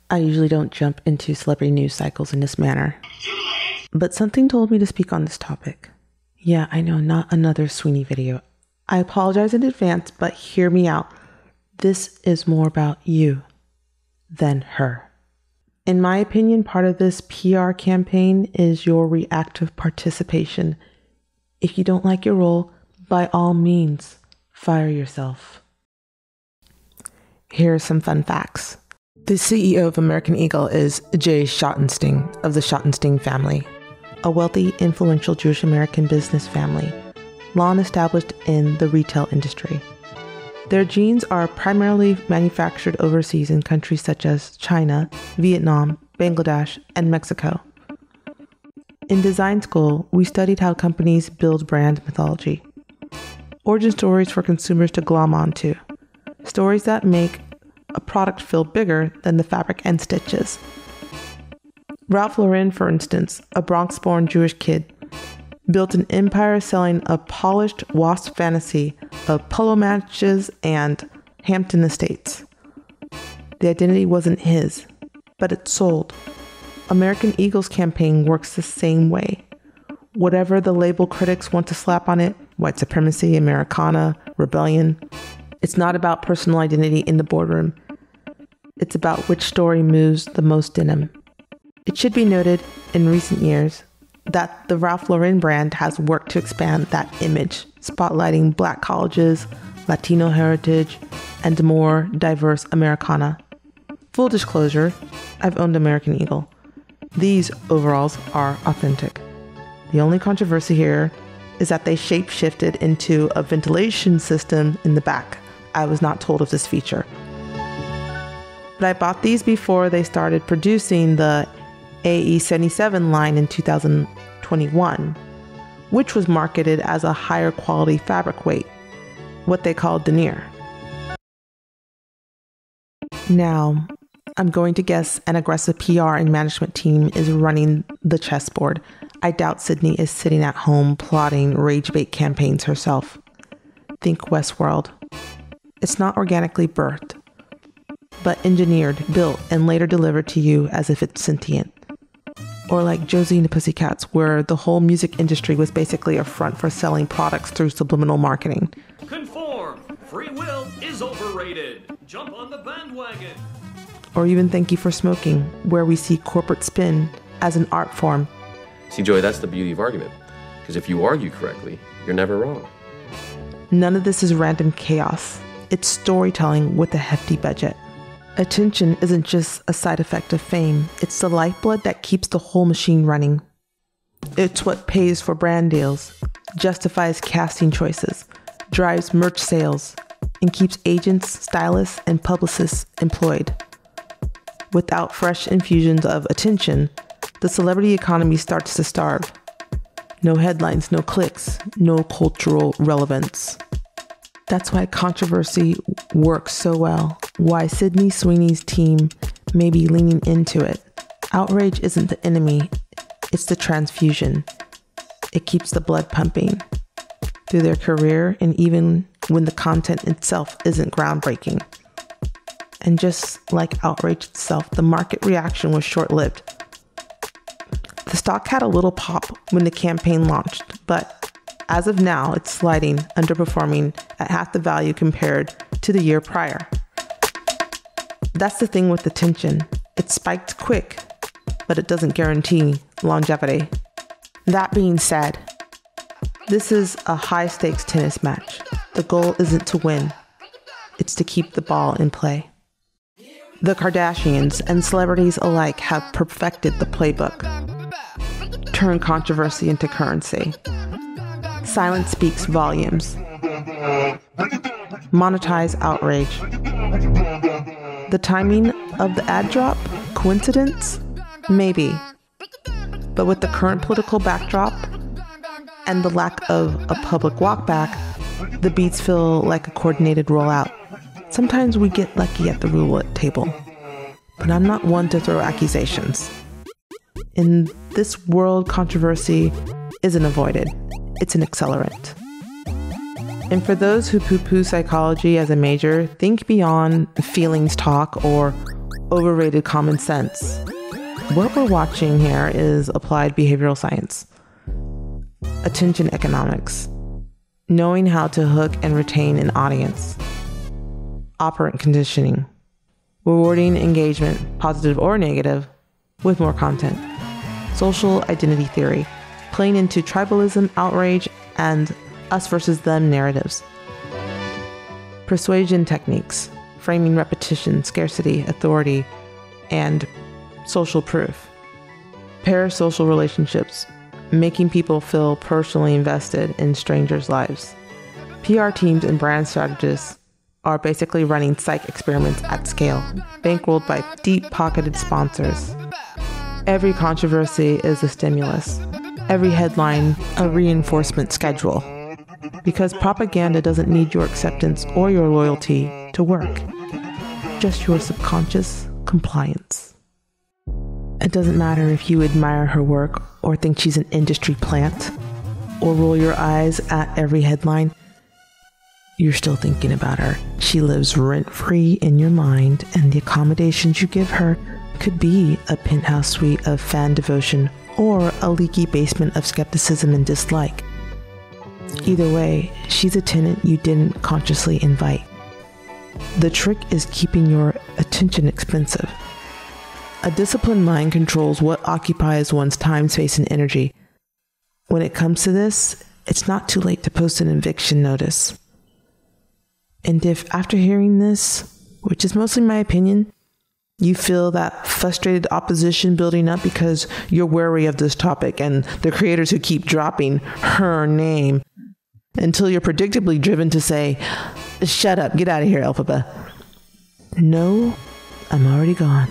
I usually don't jump into celebrity news cycles in this manner, but something told me to speak on this topic. Yeah, I know, not another Sweeney video. I apologize in advance, but hear me out. This is more about you than her. In my opinion, part of this PR campaign is your reactive participation. If you don't like your role, by all means, fire yourself. Here are some fun facts. The CEO of American Eagle is Jay Schottenstein of the Schottenstein family, a wealthy, influential Jewish American business family, long established in the retail industry. Their jeans are primarily manufactured overseas in countries such as China, Vietnam, Bangladesh, and Mexico. In design school, we studied how companies build brand mythology. Origin stories for consumers to glom onto. Stories that make a product feel bigger than the fabric and stitches. Ralph Lauren, for instance, a Bronx-born Jewish kid, built an empire selling a polished wasp fantasy of polo matches and Hampton estates. The identity wasn't his, but it sold. American Eagle's campaign works the same way. Whatever the label critics want to slap on it, white supremacy, Americana, rebellion, it's not about personal identity in the boardroom. It's about which story moves the most denim. It should be noted in recent years that the Ralph Lauren brand has worked to expand that image, spotlighting Black colleges, Latino heritage, and more diverse Americana. Full disclosure, I've owned American Eagle. These overalls are authentic. The only controversy here is that they shape-shifted into a ventilation system in the back. I was not told of this feature. But I bought these before they started producing the AE77 line in 2021, which was marketed as a higher quality fabric weight, what they call denier. Now, I'm going to guess an aggressive PR and management team is running the chessboard. I doubt Sydney is sitting at home plotting rage bait campaigns herself. Think Westworld. It's not organically birthed, but engineered, built, and later delivered to you as if it's sentient. Or like Josie and the Pussycats, where the whole music industry was basically a front for selling products through subliminal marketing. Conform! Free will is overrated! Jump on the bandwagon! Or even Thank You for Smoking, where we see corporate spin as an art form. See, Joey, that's the beauty of argument. Because if you argue correctly, you're never wrong. None of this is random chaos. It's storytelling with a hefty budget. Attention isn't just a side effect of fame. It's the lifeblood that keeps the whole machine running. It's what pays for brand deals, justifies casting choices, drives merch sales, and keeps agents, stylists, and publicists employed. Without fresh infusions of attention, the celebrity economy starts to starve. No headlines, no clicks, no cultural relevance. That's why controversy works so well. Why Sydney Sweeney's team may be leaning into it. Outrage isn't the enemy, it's the transfusion. It keeps the blood pumping through their career, and even when the content itself isn't groundbreaking. And just like Outrage itself, the market reaction was short-lived. The stock had a little pop when the campaign launched, but as of now, it's sliding, underperforming at half the value compared to the year prior. That's the thing with attention. It spiked quick, but it doesn't guarantee longevity. That being said, this is a high-stakes tennis match. The goal isn't to win. It's to keep the ball in play. The Kardashians and celebrities alike have perfected the playbook. Turn controversy into currency. Silence speaks volumes. Monetize outrage. The timing of the ad drop? Coincidence? Maybe. But with the current political backdrop and the lack of a public walkback, the beats feel like a coordinated rollout. Sometimes we get lucky at the roulette table, but I'm not one to throw accusations. In this world, controversy isn't avoided. It's an accelerant. And for those who poo-poo psychology as a major, think beyond feelings talk or overrated common sense. What we're watching here is applied behavioral science, attention economics, knowing how to hook and retain an audience, operant conditioning, rewarding engagement, positive or negative, with more content, social identity theory, playing into tribalism, outrage, and us versus them narratives, persuasion techniques, framing repetition, scarcity, authority, and social proof, parasocial relationships, making people feel personally invested in strangers' lives. PR teams and brand strategists are basically running psych experiments at scale, bankrolled by deep-pocketed sponsors. Every controversy is a stimulus, every headline a reinforcement schedule, because propaganda doesn't need your acceptance or your loyalty to work, just your subconscious compliance. It doesn't matter if you admire her work or think she's an industry plant or roll your eyes at every headline. You're still thinking about her. She lives rent-free in your mind, and the accommodations you give her could be a penthouse suite of fan devotion or a leaky basement of skepticism and dislike. Either way, she's a tenant you didn't consciously invite. The trick is keeping your attention expensive. A disciplined mind controls what occupies one's time, space, and energy. When it comes to this, it's not too late to post an eviction notice. And if after hearing this, which is mostly my opinion, you feel that frustrated opposition building up because you're wary of this topic and the creators who keep dropping her name until you're predictably driven to say, "Shut up, get out of here, Elphaba." No, I'm already gone.